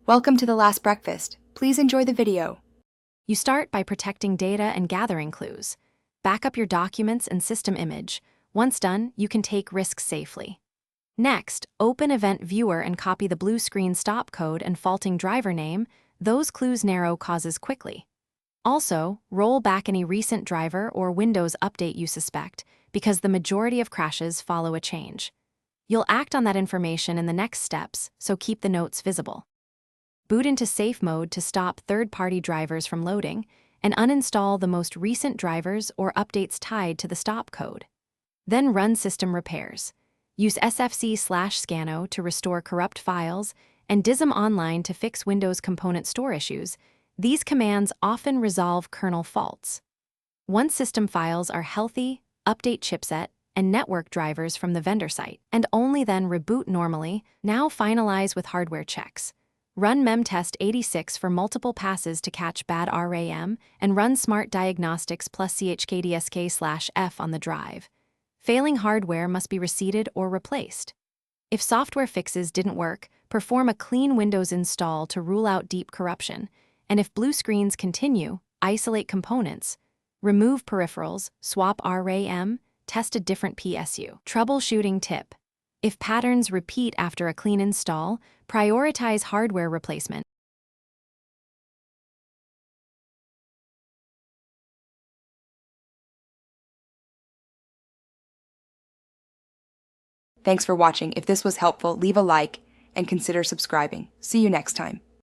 Welcome to The Last Breakfast. Please enjoy the video. You start by protecting data and gathering clues. Back up your documents and system image. Once done, you can take risks safely. Next, open Event Viewer and copy the blue screen stop code and faulting driver name. Those clues narrow causes quickly. Also, roll back any recent driver or Windows update you suspect, because the majority of crashes follow a change. You'll act on that information in the next steps, so keep the notes visible. Boot into safe mode to stop third-party drivers from loading, and uninstall the most recent drivers or updates tied to the stop code. Then run system repairs. Use sfc/scano to restore corrupt files, and dism online to fix Windows component store issues. These commands often resolve kernel faults. Once system files are healthy, update chipset and network drivers from the vendor site, and only then reboot normally. Now finalize with hardware checks. Run memtest 86 for multiple passes to catch bad RAM, and run smart diagnostics plus chkdsk/f on the drive. Failing hardware must be reseated or replaced. If software fixes didn't work, perform a clean Windows install to rule out deep corruption. And if blue screens continue, isolate components, remove peripherals, swap RAM, test a different PSU. Troubleshooting tip: if patterns repeat after a clean install, prioritize hardware replacement. Thanks for watching. If this was helpful, leave a like and consider subscribing. See you next time.